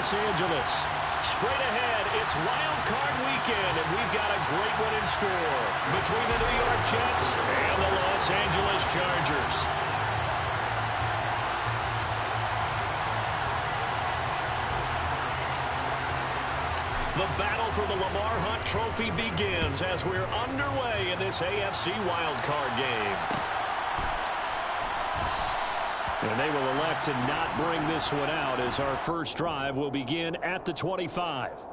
Los Angeles. Straight ahead, it's Wild Card Weekend, and we've got a great one in store between the New York Jets and the Los Angeles Chargers. The battle for the Lamar Hunt Trophy begins as we're underway in this AFC Wild Card game. And they will elect to not bring this one out as our first drive will begin at the 25.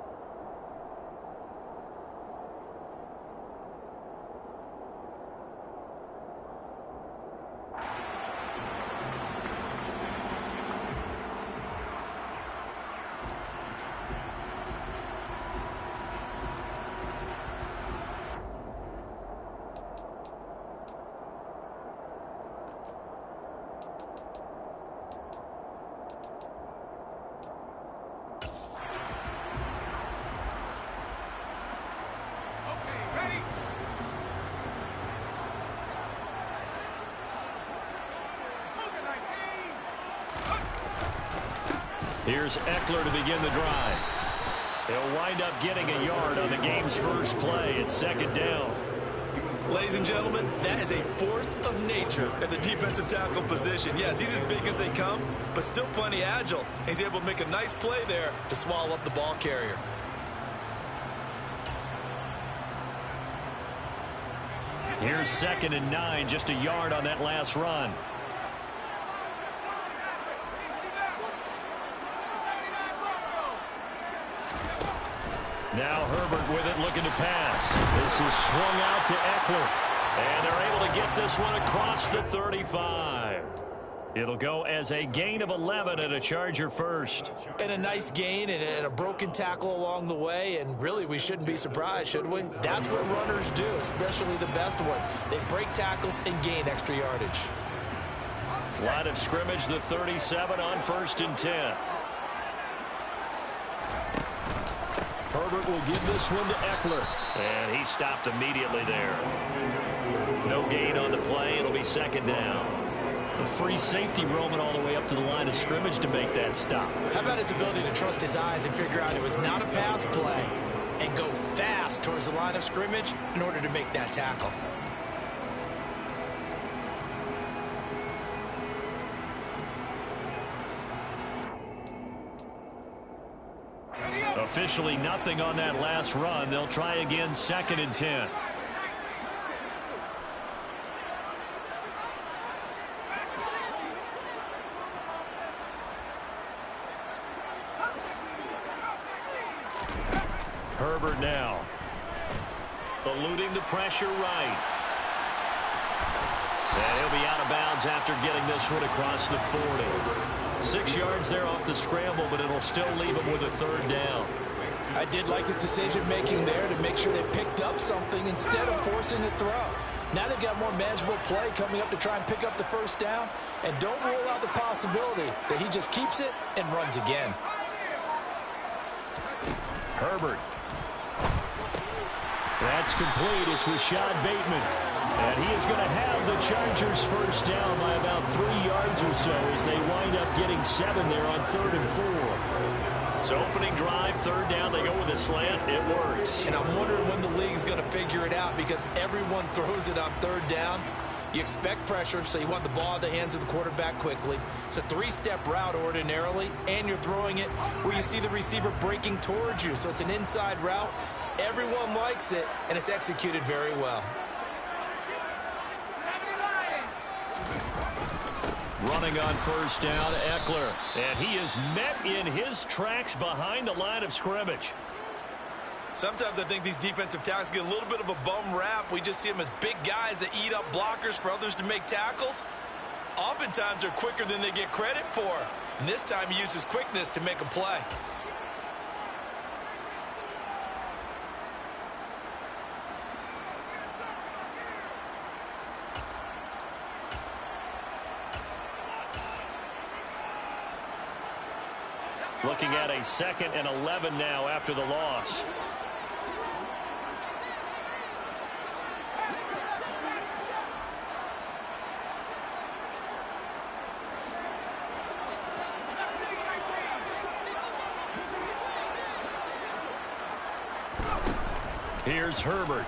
Here's Eckler to begin the drive. He'll wind up getting a yard on the game's first play at second down. Ladies and gentlemen, that is a force of nature at the defensive tackle position. Yes, he's as big as they come, but still plenty agile. He's able to make a nice play there to swallow up the ball carrier. Here's 2nd and 9, just a yard on that last run. Now Herbert with it, looking to pass. This is swung out to Eckler. And they're able to get this one across the 35. It'll go as a gain of 11 and a Charger first. And a nice gain and a broken tackle along the way. And really, we shouldn't be surprised, should we? That's what runners do, especially the best ones. They break tackles and gain extra yardage. Line of scrimmage, the 37 on 1st and 10. Herbert will give this one to Eckler. And he stopped immediately there. No gain on the play. It'll be 2nd down. A free safety roaming all the way up to the line of scrimmage to make that stop. How about his ability to trust his eyes and figure out it was not a pass play and go fast towards the line of scrimmage in order to make that tackle. Officially nothing on that last run. They'll try again 2nd and 10. Herbert now. Eluding the pressure right. And he'll be out of bounds after getting this one across the 40. 6 yards there off the scramble, but it'll still leave him with a 3rd down. I did like his decision-making there to make sure they picked up something instead of forcing the throw. Now they've got more manageable play coming up to try and pick up the 1st down. And don't rule out the possibility that he just keeps it and runs again. Herbert. That's complete. It's Rashad Bateman. And he is going to have the Chargers 1st down by about 3 yards or so as they wind up getting 7 there on 3rd and 4. So opening drive, 3rd down, they go with a slant. It works. And I'm wondering when the league's going to figure it out because everyone throws it on 3rd down. You expect pressure, so you want the ball in the hands of the quarterback quickly. It's a 3-step route ordinarily, and you're throwing it where you see the receiver breaking towards you. So it's an inside route. Everyone likes it, and it's executed very well. Running on 1st down, Eckler. And he is met in his tracks behind the line of scrimmage. Sometimes I think these defensive tackles get a little bit of a bum rap. We just see them as big guys that eat up blockers for others to make tackles. Oftentimes they're quicker than they get credit for. And this time he uses quickness to make a play. Looking at a 2nd and 11 now after the loss. Here's Herbert.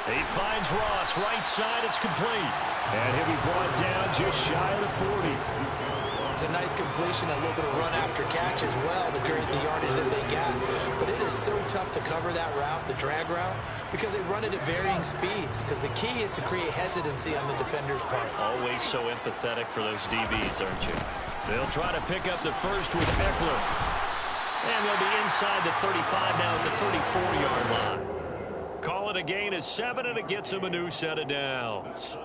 He finds Ross, right side, it's complete. And he'll be brought down just shy of the 40. It's a nice completion, a little bit of run after catch as well to create the yardage that they got. But it is so tough to cover that route, the drag route, because they run it at varying speeds. Because the key is to create hesitancy on the defender's part. Always so empathetic for those DBs, aren't you? They'll try to pick up the first with Eckler. And they'll be inside the 35 now at the 34-yard line. Call it a gain of 7, and it gets him a new set of downs.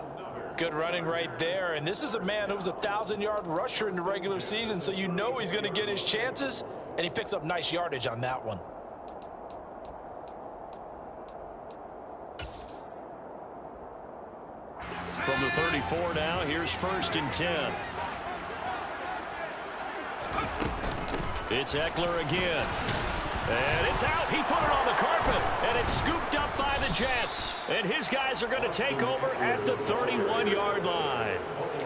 Good running right there, and this is a man who was a 1,000-yard rusher in the regular season, so you know he's going to get his chances, and he picks up nice yardage on that one. From the 34 now, here's 1st and 10. It's Eckler again. And it's out. He put it on the carpet. And it's scooped up by the Jets. And his guys are going to take over at the 31-yard line.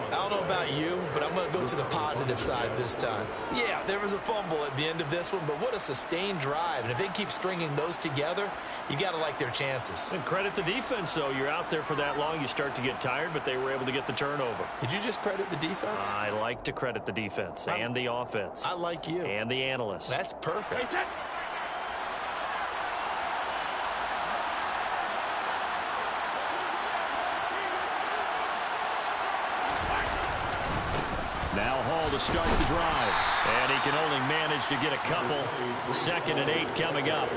I don't know about you, but I'm going to go to the positive side this time. Yeah, there was a fumble at the end of this one, but what a sustained drive. And if they keep stringing those together, you got to like their chances. And credit the defense, though. You're out there for that long, you start to get tired, but they were able to get the turnover. Did you just credit the defense? I like to credit the defense and the offense. I like you. And the analysts. That's perfect. Now Hall to start the drive. And he can only manage to get a couple. 2nd and 8 coming up.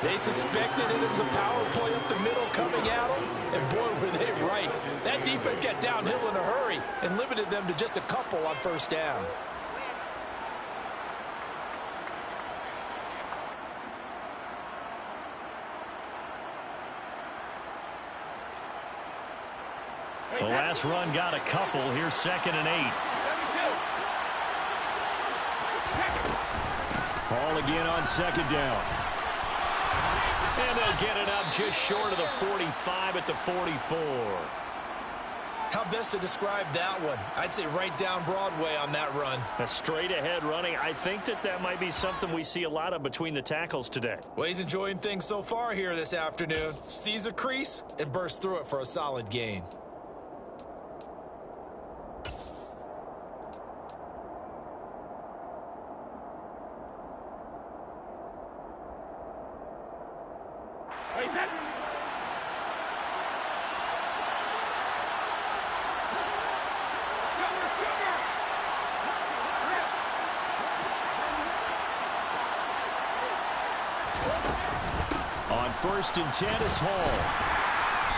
They suspected it was a power play up the middle coming at them, and boy, were they right. That defense got downhill in a hurry and limited them to just a couple on 1st down. The last run got a couple. Here's 2nd and 8. Hall again on 2nd down. And they'll get it up just short of the 45 at the 44. How best to describe that one? I'd say right down Broadway on that run. A straight ahead running. I think that might be something we see a lot of between the tackles today. Well, he's enjoying things so far here this afternoon. Sees a crease and bursts through it for a solid gain. On 1st and 10, it's Hall.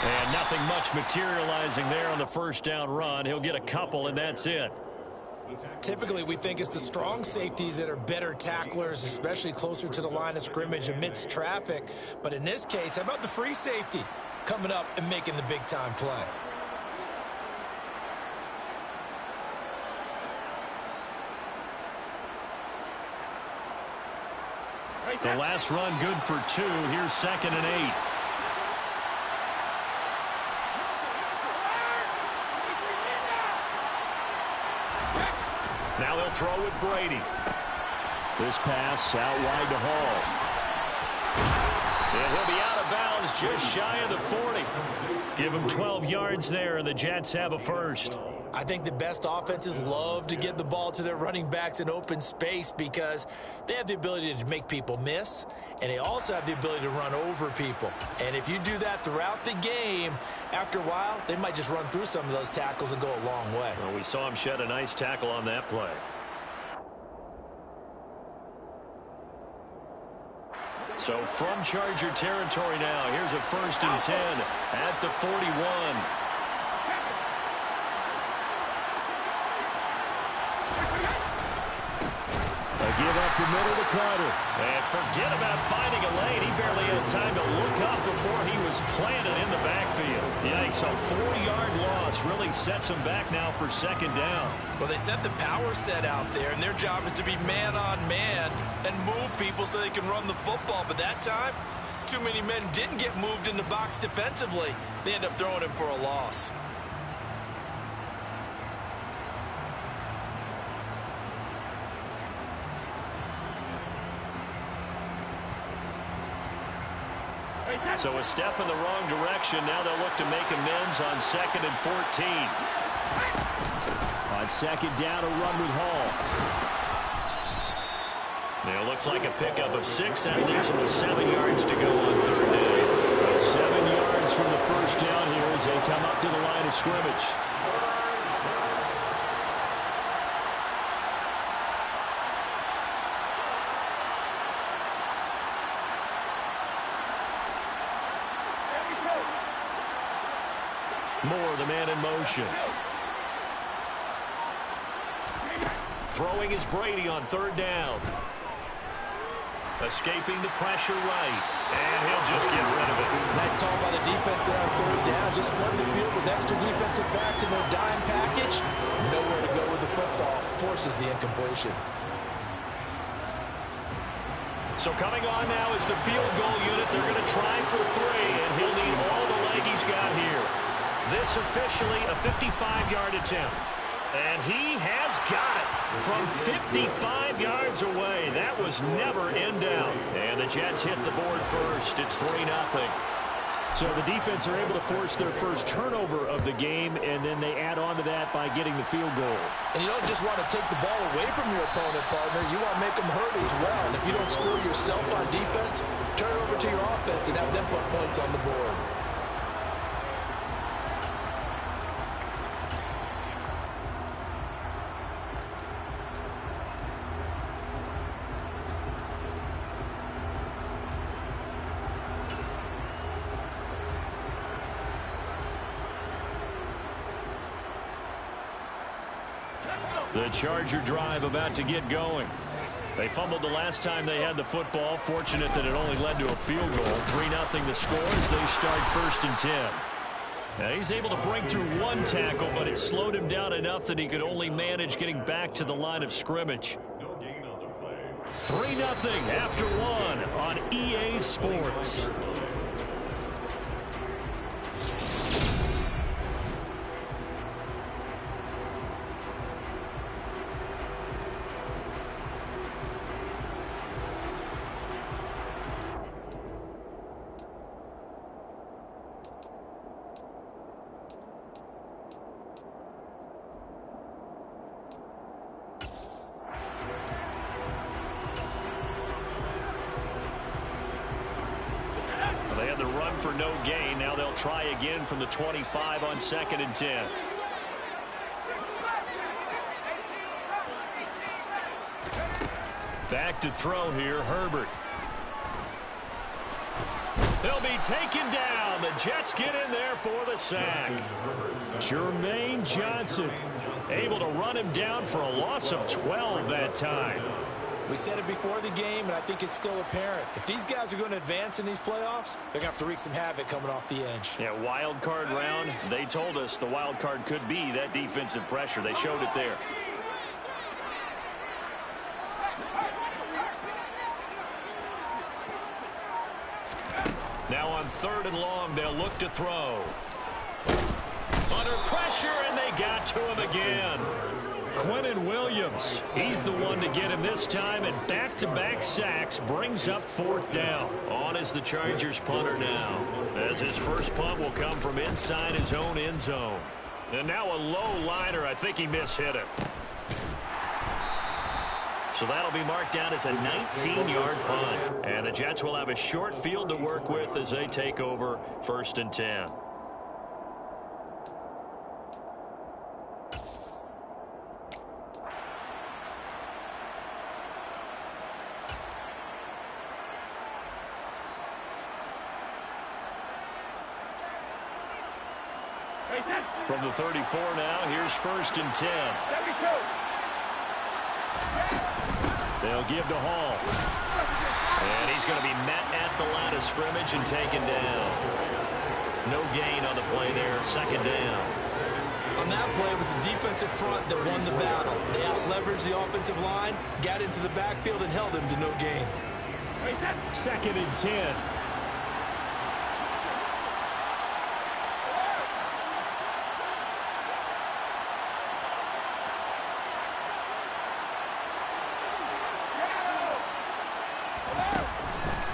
And nothing much materializing there on the 1st down run. He'll get a couple, and that's it. Typically, we think it's the strong safeties that are better tacklers, especially closer to the line of scrimmage amidst traffic. But in this case, how about the free safety coming up and making the big-time play? The last run good for 2. Here's 2nd and 8. Now they'll throw with Brady. This pass out wide to Hall. And he'll be out of bounds just shy of the 40. Give him 12 yards there, and the Jets have a first. I think the best offenses love to get the ball to their running backs in open space because they have the ability to make people miss, and they also have the ability to run over people. And if you do that throughout the game, after a while, they might just run through some of those tackles and go a long way. Well, we saw him shed a nice tackle on that play. So from Charger territory now, here's a 1st and 10 at the 41. Give up the middle to Crowder. And forget about finding a lane. He barely had time to look up before he was planted in the backfield. Yikes, a 4-yard loss really sets him back now for 2nd down. Well, they sent the power set out there, and their job is to be man-on-man and move people so they can run the football. But that time, too many men didn't get moved in the box defensively. They end up throwing him for a loss. So a step in the wrong direction. Now they'll look to make amends on 2nd and 14. On 2nd down, a run with Hall. Now it looks like a pickup of 6. That leaves them with 7 yards to go on 3rd down. So 7 yards from the first down here as they come up to the line of scrimmage. Moore, the man in motion. Throwing is Brady on 3rd down. Escaping the pressure right. And he'll just get rid of it. Nice call by the defense there on 3rd down. Just flood the field with extra defensive backs in their dime package. Nowhere to go with the football. Forces the incompletion. So coming on now is the field goal unit. They're going to try for 3, and he'll need all the leg he's got here. This officially a 55-yard attempt. And he has got it from 55 yards away. That was never in doubt. And the Jets hit the board first. It's 3-0. So the defense are able to force their first turnover of the game, and then they add on to that by getting the field goal. And you don't just want to take the ball away from your opponent, partner. You want to make them hurt as well. And if you don't score yourself on defense, turn it over to your offense and have them put points on the board. The Charger drive about to get going. They fumbled the last time they had the football. Fortunate that it only led to a field goal. 3-0 the score as they start 1st and 10. Now he's able to break through 1 tackle, but it slowed him down enough that he could only manage getting back to the line of scrimmage. 3-0 after 1 on EA Sports. They had the run for no gain. Now they'll try again from the 25 on 2nd and 10. Back to throw here, Herbert. They'll be taken down. The Jets get in there for the sack. Jermaine Johnson able to run him down for a loss of 12 that time. We said it before the game, and I think it's still apparent. If these guys are going to advance in these playoffs, they're going to have to wreak some havoc coming off the edge. Yeah, wild card round. They told us the wild card could be that defensive pressure. They showed it there. Now on 3rd and long, they'll look to throw. Under pressure, and they got to him again. Quinnen Williams, he's the one to get him this time, and back-to-back sacks brings up 4th down. On is the Chargers punter now, as his first punt will come from inside his own end zone. And now a low liner. I think he mishit it. So that'll be marked down as a 19-yard punt. And the Jets will have a short field to work with as they take over 1st and 10. From the 34 now, here's 1st and 10. They'll give to Hall. And he's going to be met at the line of scrimmage and taken down. No gain on the play there, 2nd down. On that play, it was the defensive front that won the battle. They out-leveraged the offensive line, got into the backfield, and held him to no gain. 2nd and 10.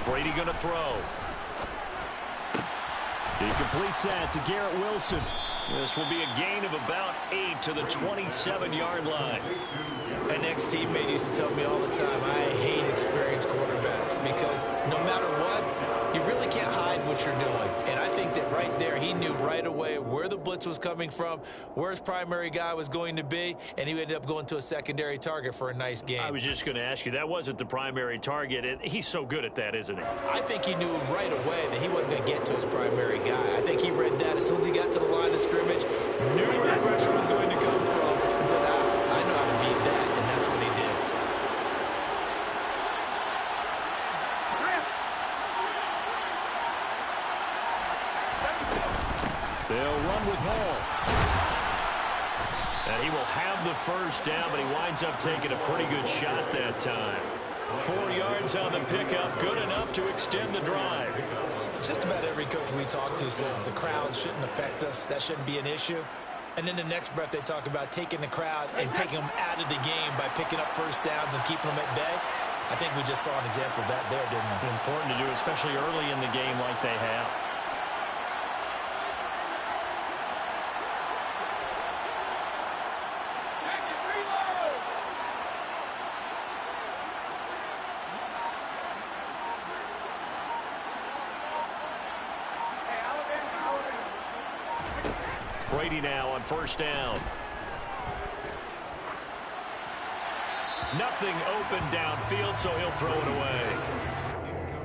Brady going to throw. He completes that to Garrett Wilson. This will be a gain of about 8 to the 27-yard line. An ex-teammate used to tell me all the time, I hate experienced quarterbacks because no matter what, you really can't hide what you're doing. And I think that right there, he knew right away where the blitz was coming from, where his primary guy was going to be, and he ended up going to a secondary target for a nice game. I was just going to ask you, that wasn't the primary target, and he's so good at that, isn't he? I think he knew right away that he wasn't going to get to his primary guy. I think he read that as soon as he got to the line of scrimmage, knew where the pressure was going to come from, and said, I know how to beat that, and that's what he did. They'll run with Hall. And he will have the first down, but he winds up taking a pretty good shot that time. 4 yards on the pickup, good enough to extend the drive. Just about every coach we talk to says the crowd shouldn't affect us. That shouldn't be an issue. And then the next breath they talk about taking the crowd and taking them out of the game by picking up first downs and keeping them at bay. I think we just saw an example of that there, didn't we? Important to do, especially early in the game like they have. Brady now on first down. Nothing open downfield, so he'll throw it away.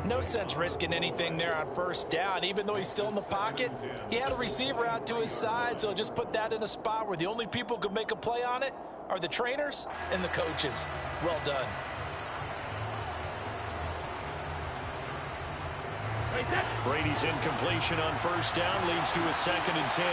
No sense risking anything there on first down. Even though he's still in the pocket, he had a receiver out to his side, so just put that in a spot where the only people who can make a play on it are the trainers and the coaches. Well done. Brady's incompletion on first down leads to a 2nd and 10.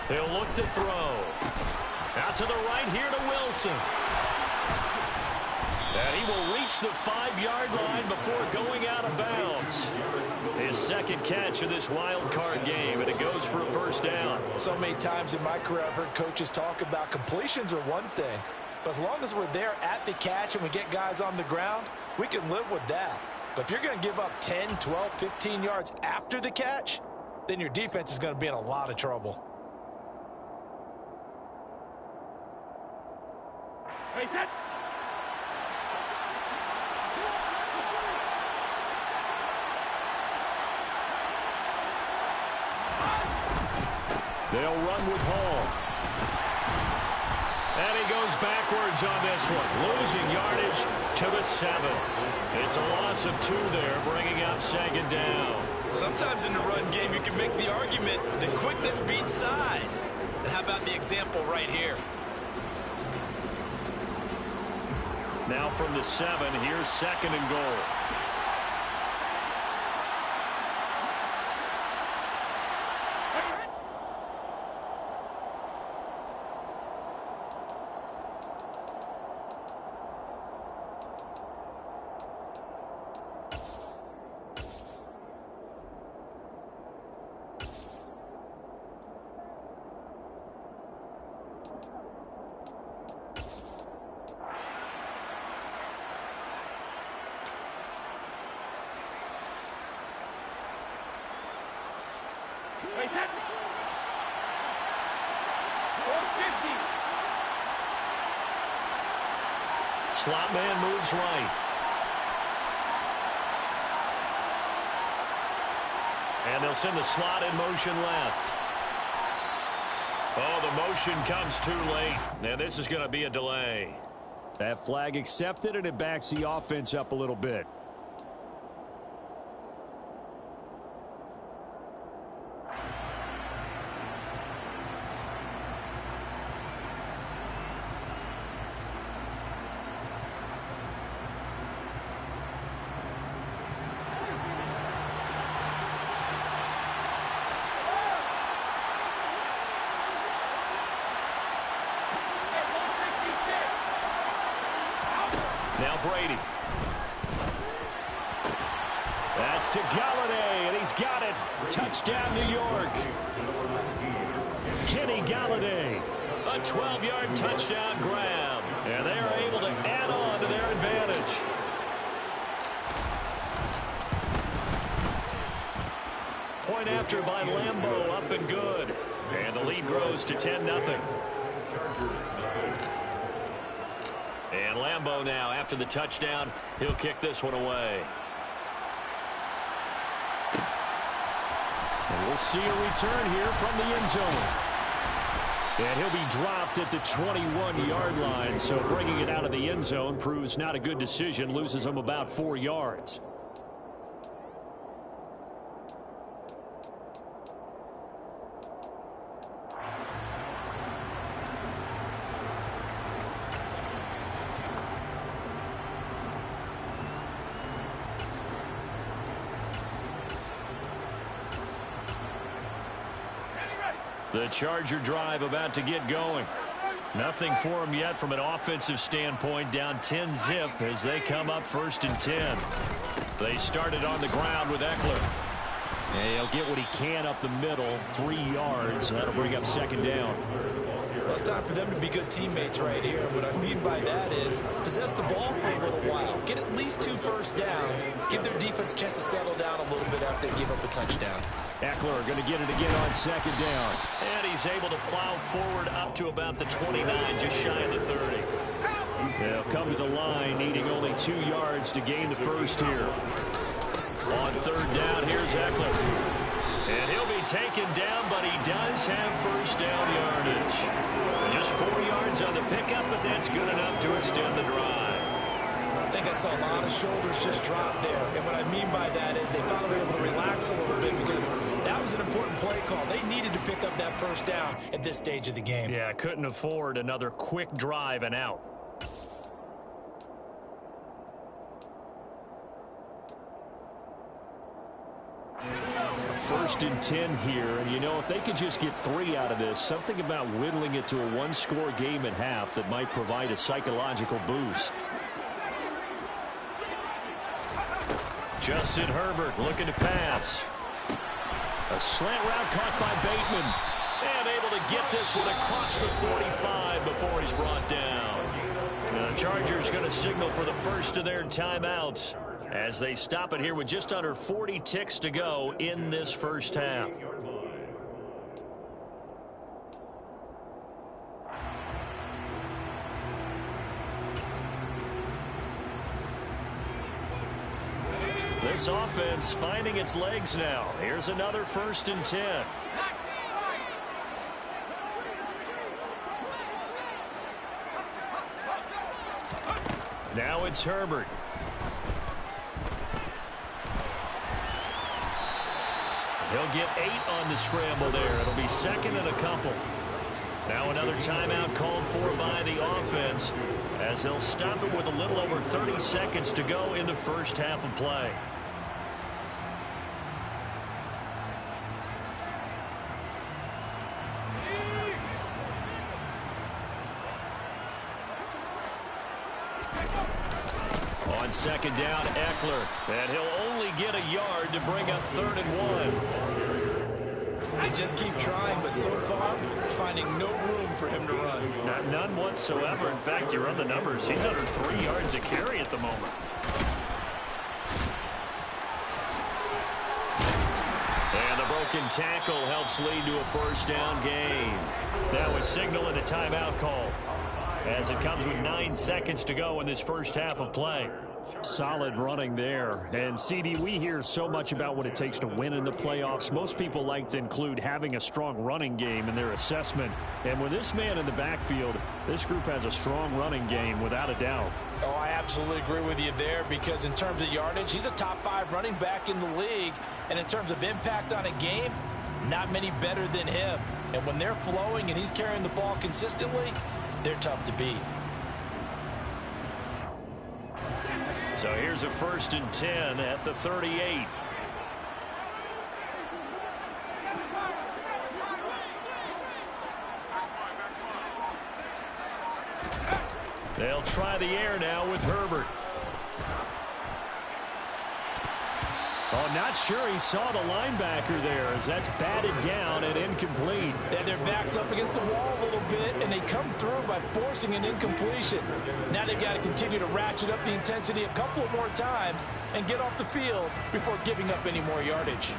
He'll look to throw. Out to the right here to Wilson. And he will reach the 5-yard line before going out of bounds. His 2nd catch of this wild card game, and it goes for a first down. So many times in my career I've heard coaches talk about completions are one thing, but as long as we're there at the catch and we get guys on the ground, we can live with that. But if you're going to give up 10, 12, 15 yards after the catch, then your defense is going to be in a lot of trouble. They'll run with Hall. And he goes backwards on this one, losing yardage to the 7. It's a loss of 2 there, bringing up 2nd down. Sometimes in the run game, you can make the argument that quickness beats size. And how about the example right here? Now from the 7, here's 2nd and goal. Slot man moves right. And they'll send the slot in motion left. Oh, the motion comes too late. Now this is going to be a delay. That flag accepted, and it backs the offense up a little bit. Now Brady. That's to Galladay, and he's got it. Touchdown, New York. Kenny Galladay. A 12-yard touchdown grab. And they are able to add on to their advantage. Point after by Lambeau, up and good. And the lead grows to 10-0. And Lambeau now, after the touchdown, he'll kick this one away. And we'll see a return here from the end zone. And he'll be dropped at the 21-yard line, so bringing it out of the end zone proves not a good decision, loses him about 4 yards. The Charger drive about to get going. Nothing for them yet from an offensive standpoint. Down 10-zip as they come up 1st and 10. They started on the ground with Eckler. And he'll get what he can up the middle. 3 yards. That'll bring up 2nd down. Well, it's time for them to be good teammates right here. What I mean by that is possess the ball for a little while. Get at least 2 first downs. Give their defense a chance to settle down a little bit after they give up a touchdown. Eckler going to get it again on 2nd down. And he's able to plow forward up to about the 29, just shy of the 30. They'll come to the line, needing only 2 yards to gain the first here. On 3rd down, here's Eckler. And he'll be taken down, but he does have first down yardage. Just 4 yards on the pickup, but that's good enough to extend the drive. I think I saw a lot of shoulders just drop there. And what I mean by that is they finally were able to relax a little bit because that was an important play call. They needed to pick up that first down at this stage of the game. Yeah, couldn't afford another quick drive and out. First and 10 here, and you know, if they could just get 3 out of this, something about whittling it to a 1-score game at half that might provide a psychological boost. Justin Herbert looking to pass. A slant route caught by Bateman. And able to get this one across the 45 before he's brought down. The Chargers going to signal for the first of their timeouts as they stop it here with just under 40 ticks to go in this first half. This offense finding its legs now. Here's another 1st and 10. Now it's Herbert. He'll get 8 on the scramble there. It'll be 2nd and a couple. Now another timeout called for by the offense as they'll stop it with a little over 30 seconds to go in the first half of play. On 2nd down, Eckler, and he'll only get a yard to bring up 3rd and 1. They just keep trying, but so far, finding no room for him to run. None whatsoever. In fact, you run the numbers. He's under 3 yards a carry at the moment. And the broken tackle helps lead to a first down gain. That was signaling a timeout call, as it comes with 9 seconds to go in this first half of play. Solid running there. And, CD, we hear so much about what it takes to win in the playoffs. Most people like to include having a strong running game in their assessment. And with this man in the backfield, this group has a strong running game without a doubt. Oh, I absolutely agree with you there, because in terms of yardage, he's a top 5 running back in the league. And in terms of impact on a game, not many better than him. And when they're flowing and he's carrying the ball consistently, they're tough to beat. So here's a 1st and 10 at the 38. They'll try the air now with Herbert. Oh, not sure he saw the linebacker there as that's batted down and incomplete. And their back's up against the wall a little bit, and they come through by forcing an incompletion. Now they've got to continue to ratchet up the intensity a couple of more times and get off the field before giving up any more yardage.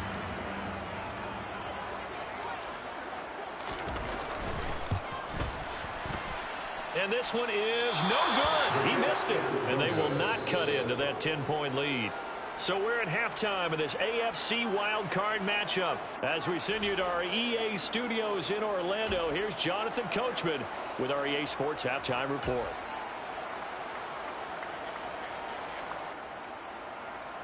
And this one is no good. He missed it. And they will not cut into that 10-point lead. So we're at halftime of this AFC wildcard matchup. As we send you to our EA studios in Orlando, here's Jonathan Coachman with our EA Sports Halftime Report.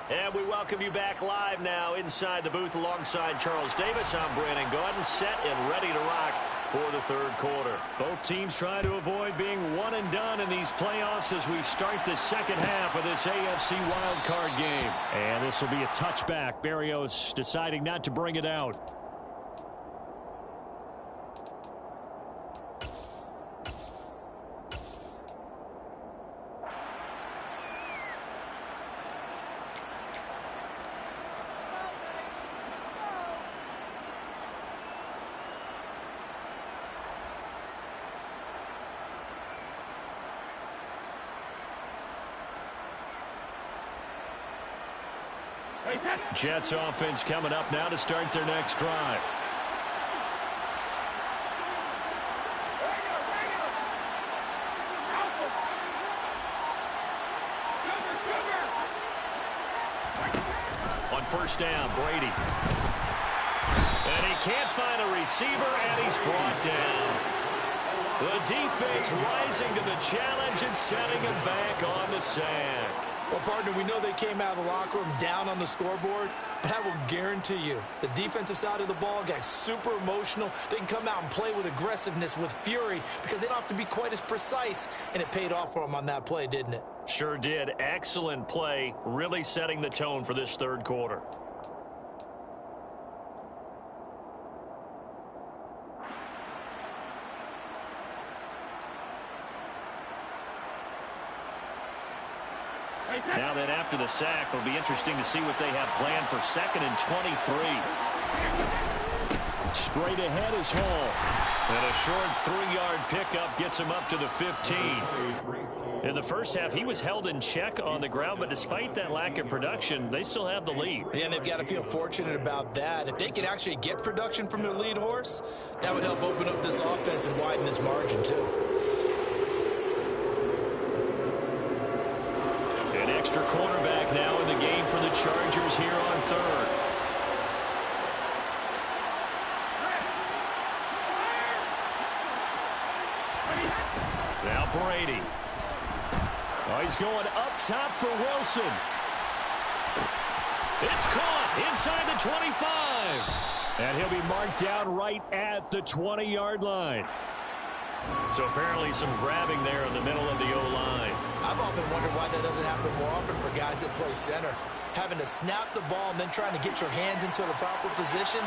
And we welcome you back live now inside the booth alongside Charles Davis. I'm Brandon Gaudin, set and ready to rock for the third quarter. Both teams trying to avoid being one and done in these playoffs as we start the second half of this AFC wildcard game. And this will be a touchback. Berrios deciding not to bring it out. Jets offense coming up now to start their next drive. On first down, Brady. And he can't find a receiver, and he's brought down. The defense rising to the challenge and setting him back on the sack. Well, partner, we know they came out of the locker room down on the scoreboard, but I will guarantee you the defensive side of the ball got super emotional. They can come out and play with aggressiveness, with fury, because they don't have to be quite as precise, and it paid off for them on that play, didn't it? Sure did. Excellent play, really setting the tone for this third quarter. Now that after the sack, it'll be interesting to see what they have planned for 2nd and 23. Straight ahead is Hall. And a short 3-yard pickup gets him up to the 15. In the first half, he was held in check on the ground, but despite that lack of production, they still have the lead. Yeah, and they've got to feel fortunate about that. If they can actually get production from their lead horse, that would help open up this offense and widen this margin, too. Extra quarterback now in the game for the Chargers here on third. Now Brady. Oh, he's going up top for Wilson. It's caught inside the 25. And he'll be marked down right at the 20-yard line. So apparently some grabbing there in the middle of the O-line. I've often wondered why that doesn't happen more often for guys that play center. Having to snap the ball and then trying to get your hands into the proper position,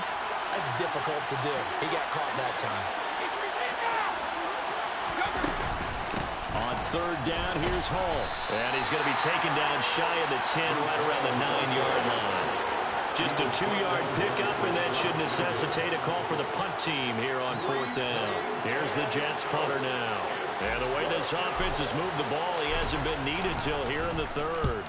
that's difficult to do. He got caught that time. On third down, here's Hall. And he's going to be taken down shy of the 10, right around the 9-yard line. Just a 2-yard pickup, and that should necessitate a call for the punt team here on fourth down. Here's the Jets punter now. And the way this offense has moved the ball, he hasn't been needed till here in the third.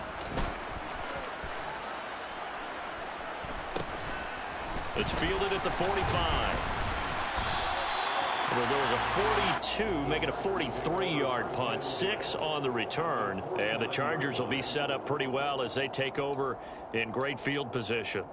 It's fielded at the 45. It'll go as a 42, make it a 43-yard punt. 6 on the return. And the Chargers will be set up pretty well as they take over in great field position.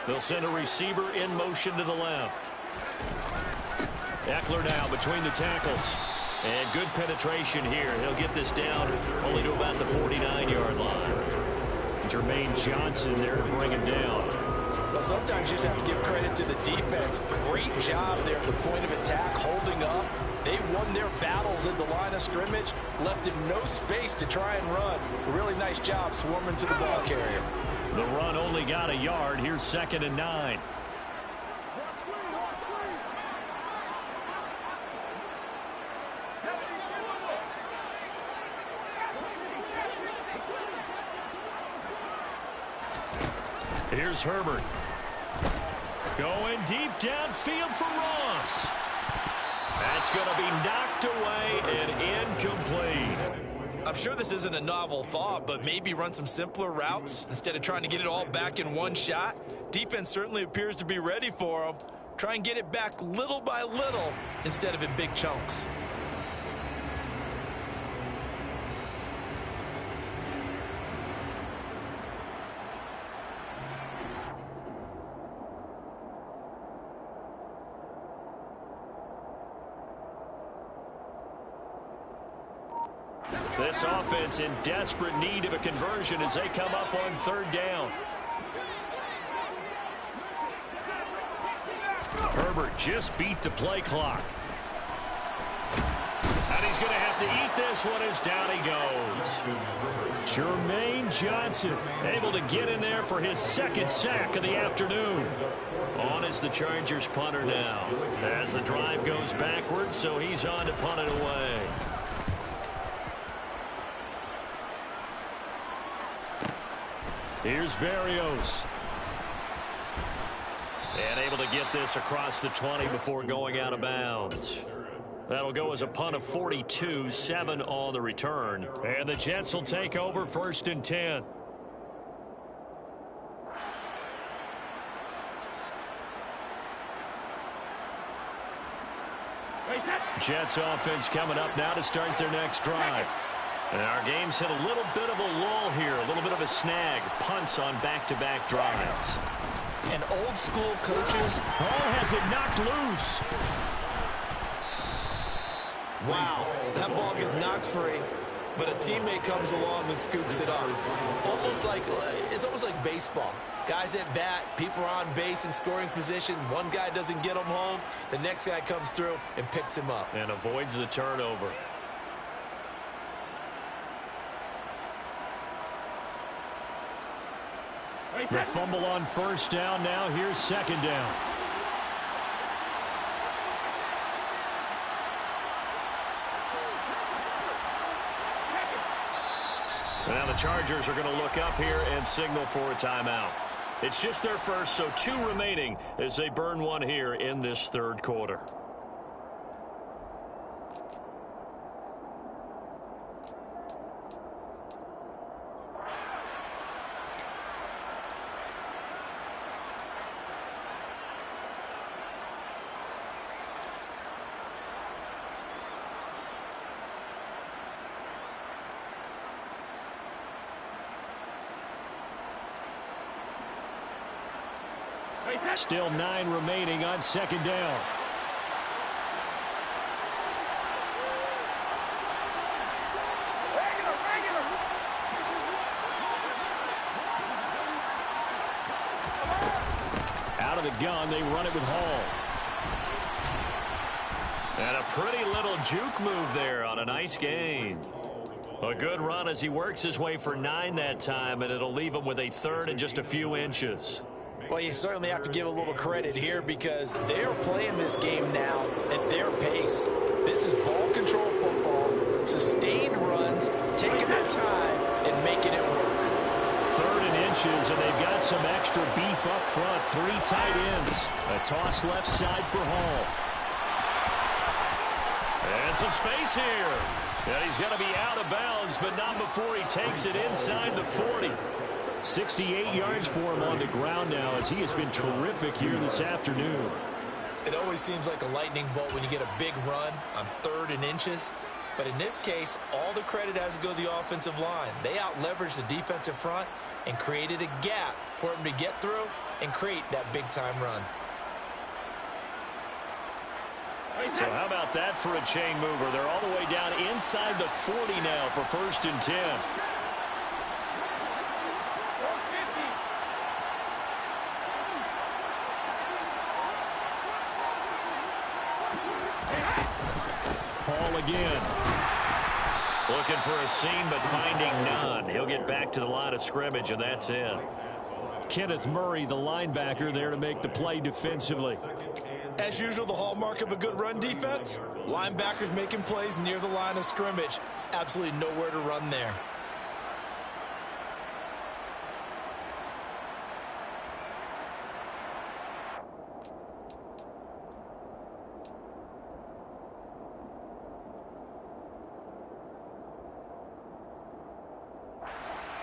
They'll send a receiver in motion to the left. Eckler now between the tackles. And good penetration here. He'll get this down only to about the 49-yard line. Jermaine Johnson there to bring him down. Well, sometimes you just have to give credit to the defense. Great job there at the point of attack, holding up. They won their battles at the line of scrimmage, left him no space to try and run. Really nice job swarming to the ball carrier. The run only got a yard. Here's 2nd and 9. Here's Herbert. Going deep downfield for Ross. That's going to be knocked away and incomplete. I'm sure this isn't a novel thought, but maybe run some simpler routes instead of trying to get it all back in one shot. Defense certainly appears to be ready for him. Try and get it back little by little instead of in big chunks. This offense in desperate need of a conversion as they come up on 3rd down. Herbert just beat the play clock. And he's going to have to eat this one as down he goes. Jermaine Johnson able to get in there for his 2nd sack of the afternoon. On is the Chargers punter now. As the drive goes backwards, so he's on to punt it away. Here's Berrios. And able to get this across the 20 before going out of bounds. That'll go as a punt of 42, 7 on the return. And the Jets will take over 1st and 10. Jets offense coming up now to start their next drive. And our game's hit a little bit of a lull here, a little bit of a snag. Punts on back-to-back drives. And old school coaches. Oh, has it knocked loose. Wow, that ball gets knocked free, but a teammate comes along and scoops it up. It's almost like baseball. Guys at bat, people are on base in scoring position. One guy doesn't get him home. The next guy comes through and picks him up. And avoids the turnover. The fumble on 1st down. Now here's 2nd down. Now the Chargers are going to look up here and signal for a timeout. It's just their first, so 2 remaining as they burn one here in this 3rd quarter. Still 9 remaining on 2nd down. Out of the gun, they run it with Hall. And a pretty little juke move there on a nice gain. A good run as he works his way for 9 that time, and it'll leave him with a 3rd and just a few inches. Well, you certainly have to give a little credit here because they're playing this game now at their pace. This is ball control football, sustained runs, taking their time and making it work. 3rd and inches, and they've got some extra beef up front. 3 tight ends. A toss left side for Hall. And some space here. And he's going to be out of bounds, but not before he takes it inside the 40. 68 yards for him on the ground now as he has been terrific here this afternoon. It always seems like a lightning bolt when you get a big run on 3rd and inches. But in this case, all the credit has to go to the offensive line. They out-leveraged the defensive front and created a gap for him to get through and create that big-time run. So how about that for a chain mover? They're all the way down inside the 40 now for 1st and 10. ball again. Looking for a seam, but finding none. He'll get back to the line of scrimmage, and that's it. Kenneth Murray, the linebacker, there to make the play defensively. As usual, the hallmark of a good run defense, linebackers making plays near the line of scrimmage. Absolutely nowhere to run there.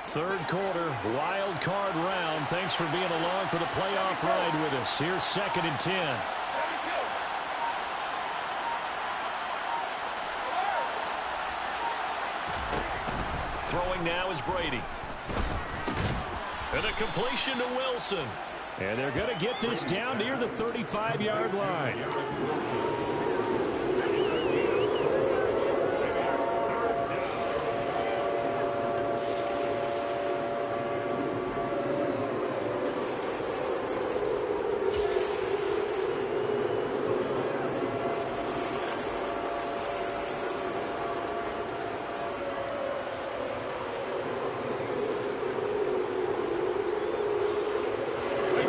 Third quarter, wild card round. Thanks for being along for the playoff ride with us. Here's 2nd and 10. Throwing now is Brady. And a completion to Wilson. And they're going to get this down near the 35-yard line.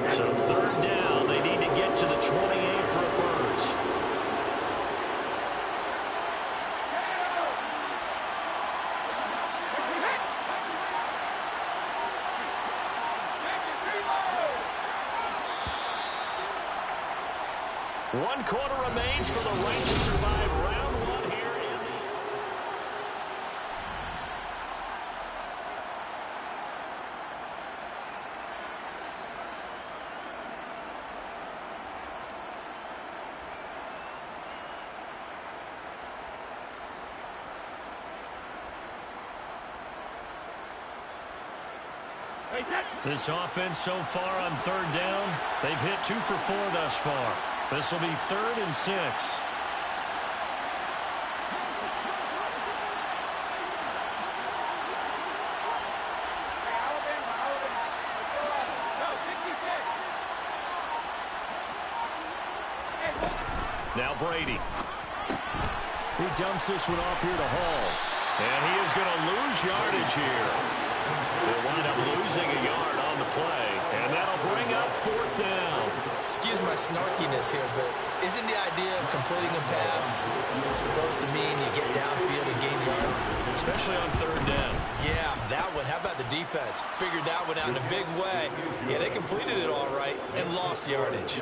So 3rd down, they need to get to the 28 for a first. One quarter remains for the right to survive round one here in the... This offense so far on 3rd down, they've hit 2 for 4 thus far. This will be 3rd and 6. Now Brady. He dumps this one off here to Hall. And he is going to lose yardage here. They'll wind up losing a yard on the play, and that'll bring up 4th down. Excuse my snarkiness here, but isn't the idea of completing a pass supposed to mean you get downfield and gain yards? Especially on 3rd down. Yeah, that one. How about the defense? Figured that one out in a big way. Yeah, they completed it all right and lost yardage.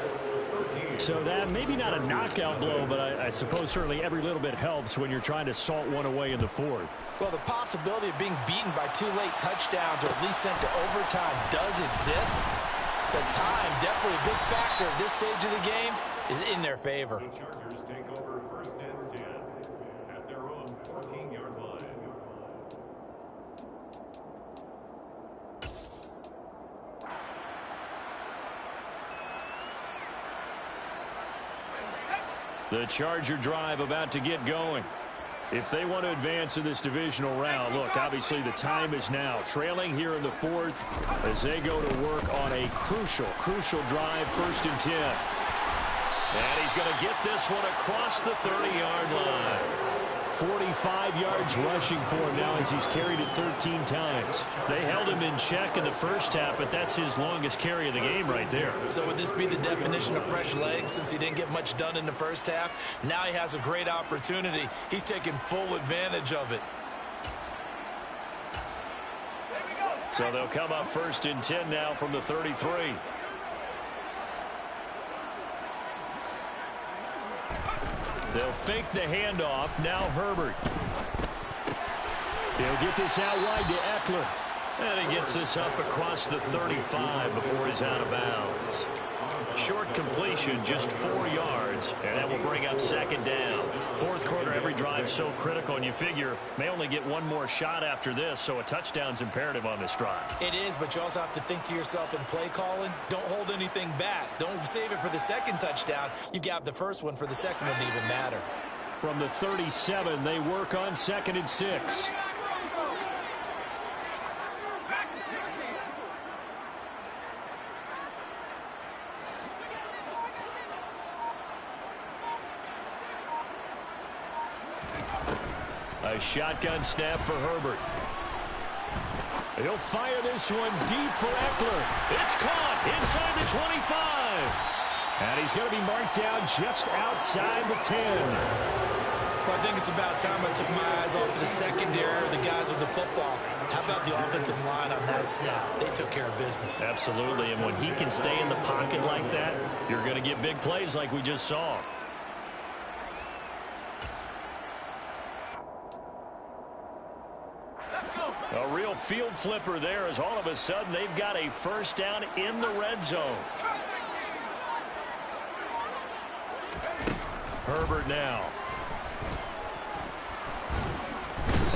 So that maybe not a knockout blow, but I suppose certainly every little bit helps when you're trying to salt one away in the 4th. Well, the possibility of being beaten by 2 late touchdowns or at least sent to overtime does exist. But time, definitely a big factor at this stage of the game, is in their favor. The Chargers take over 1st and 10 at their own 14-yard line. The Charger drive about to get going. If they want to advance in this divisional round, look, obviously the time is now. Trailing here in the 4th as they go to work on a crucial drive, 1st and 10. And he's going to get this one across the 30-yard line. 45 yards rushing for him now as he's carried it 13 times. They held him in check in the first half, but that's his longest carry of the game right there. So would this be the definition of fresh legs since he didn't get much done in the first half? Now he has a great opportunity. He's taking full advantage of it. So they'll come up 1st and 10 now from the 33. They'll fake the handoff. Now Herbert. They'll get this out wide to Eckler. And he gets this up across the 35 before he's out of bounds. Short completion, just 4 yards, and that will bring up 2nd down. 4th quarter, every drive so critical, and you figure may only get one more shot after this, so a touchdown's imperative on this drive. It is, but you also have to think to yourself in play calling, don't hold anything back. Don't save it for the 2nd touchdown. You've got the first one for the 2nd one to even matter. From the 37, they work on 2nd and 6. A shotgun snap for Herbert. He'll fire this one deep for Eckler. It's caught inside the 25. And he's going to be marked down just outside the 10. Well, I think it's about time I took my eyes off of the secondary or the guys with the football. How about the offensive line on that snap? They took care of business. Absolutely, and when he can stay in the pocket like that, you're going to get big plays like we just saw. A real field flipper there as all of a sudden they've got a first down in the red zone. Herbert now.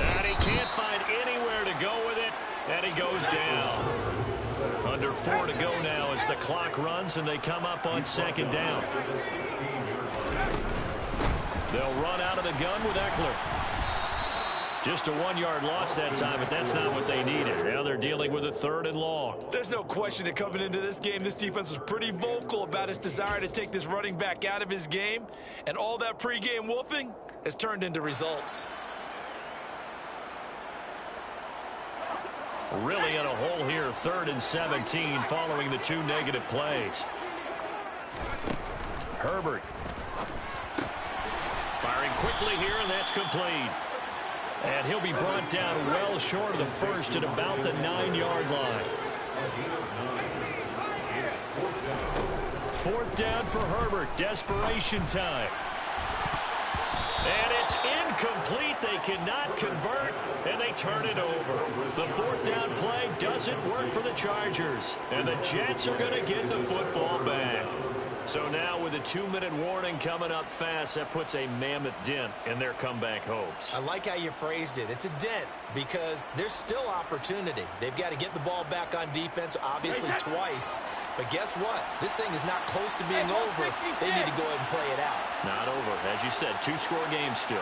And he can't find anywhere to go with it, and he goes down. Under 4 to go now as the clock runs and they come up on second down. They'll run out of the gun with Eckler. Just a 1-yard loss that time, but that's not what they needed. Now they're dealing with a 3rd and long. There's no question that coming into this game, this defense was pretty vocal about its desire to take this running back out of his game, and all that pregame wolfing has turned into results. Really in a hole here, 3rd and 17 following the 2 negative plays. Herbert. Firing quickly here, and that's complete. And he'll be brought down well short of the first at about the 9-yard line. 4th down for Herbert. Desperation time. And it's incomplete. They cannot convert, and they turn it over. The 4th down play doesn't work for the Chargers, and the Jets are going to get the football back. So now with a 2-minute warning coming up fast, that puts a mammoth dent in their comeback hopes. I like how you phrased it. It's a dent because there's still opportunity. They've got to get the ball back on defense, obviously twice. But guess what? This thing is not close to being over. They need to go ahead and play it out. Not over. As you said, 2-score game still.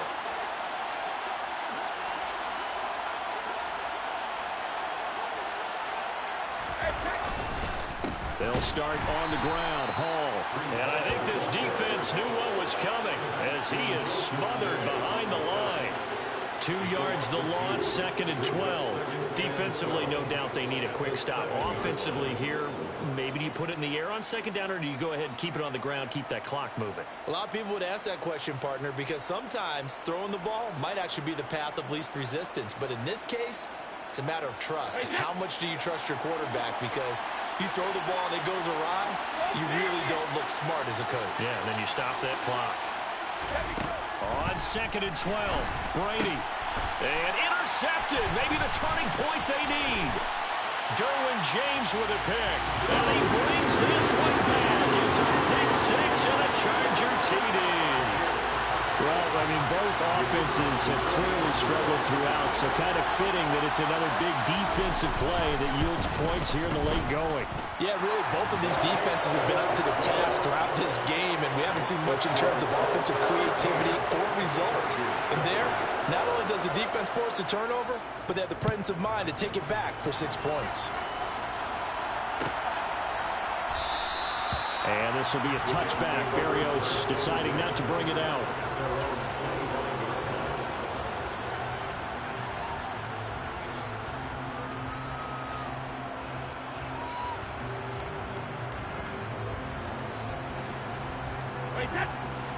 They'll start on the ground. Hall. And I think this defense knew what was coming as he is smothered behind the line. 2 yards the loss, 2nd and 12. Defensively, no doubt they need a quick stop. Offensively here, maybe do you put it in the air on 2nd down, or do you go ahead and keep it on the ground, keep that clock moving? A lot of people would ask that question, partner, because sometimes throwing the ball might actually be the path of least resistance. But in this case, it's a matter of trust. How much do you trust your quarterback? Because you throw the ball and it goes awry, you really don't look smart as a coach. Yeah, and then you stop that clock. On 2nd and 12, Brady. And intercepted. Maybe the turning point they need. Derwin James with a pick. And he brings this one back. It's a pick 6 and a Charger TD. Well, I mean, both offenses have clearly struggled throughout, so kind of fitting that it's another big defensive play that yields points here in the late going. Yeah, really, both of these defenses have been up to the task throughout this game, and we haven't seen much in terms of offensive creativity or results. And there, not only does the defense force a turnover, but they have the presence of mind to take it back for 6 points. And this will be a touchback. Berrios deciding not to bring it out.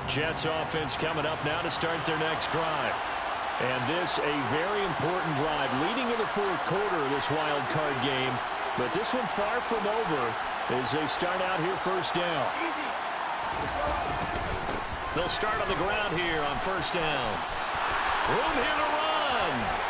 Jets offense coming up now to start their next drive. And this a very important drive leading in the 4th quarter of this wild card game. But this one far from over as they start out here first down. They'll start on the ground here on first down. Room here to run.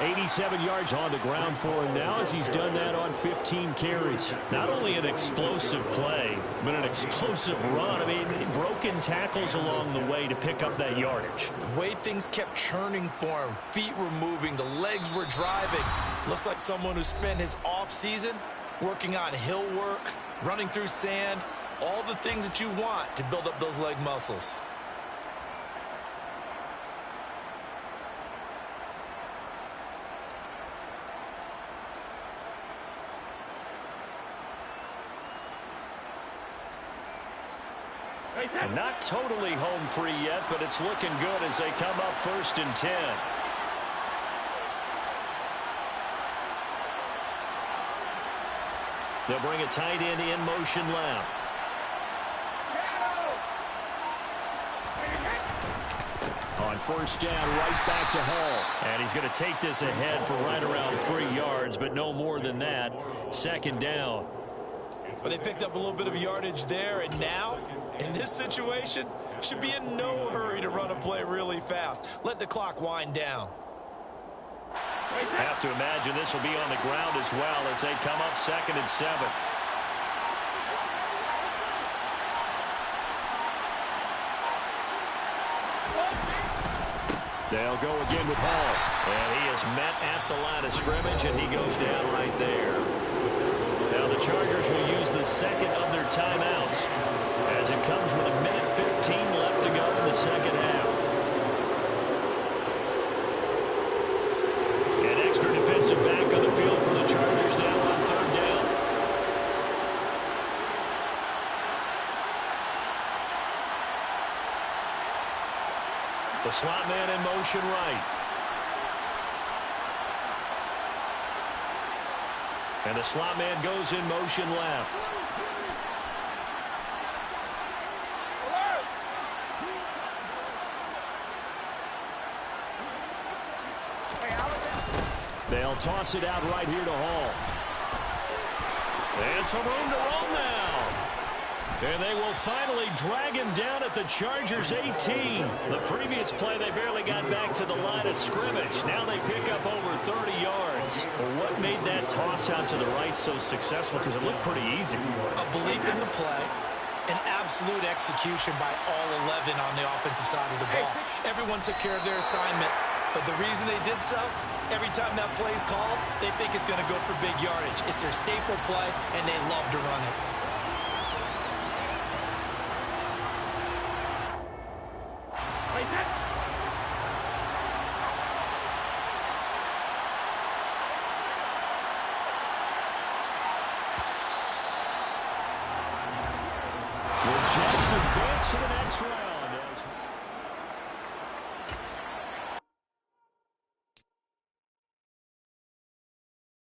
87 yards on the ground for him now as he's done that on 15 carries. Not only an explosive play, but an explosive run. I mean, broken tackles along the way to pick up that yardage. The way things kept churning for him, feet were moving, the legs were driving. Looks like someone who spent his off-season working on hill work, running through sand, all the things that you want to build up those leg muscles. And not totally home free yet, but it's looking good as they come up 1st and 10. They'll bring a tight end in motion left. On 1st down, right back to Hall. And he's going to take this ahead for right around 3 yards, but no more than that. 2nd down. Well, they picked up a little bit of yardage there, and now, in this situation, should be in no hurry to run a play really fast. Let the clock wind down. Have to imagine this will be on the ground as well as they come up 2nd and 7. They'll go again with Hall. And he is met at the line of scrimmage, and he goes down right there. Now the Chargers will use the 2nd of their timeouts as it comes with 1:15 left to go in the 2nd half. An extra defensive back on the field for the Chargers now on 3rd down. The slot man in motion right. And the slot man goes in motion left. They'll toss it out right here to Hall. And some room to roam now. And they will finally drag him down at the Chargers 18. The previous play, they barely got back to the line of scrimmage. Now they pick up over 30 yards. Well, what made that toss out to the right so successful? Because it looked pretty easy. A belief in the play, an absolute execution by all 11 on the offensive side of the ball. Everyone took care of their assignment, but the reason they did so, every time that play is called, they think it's going to go for big yardage. It's their staple play, and they love to run it.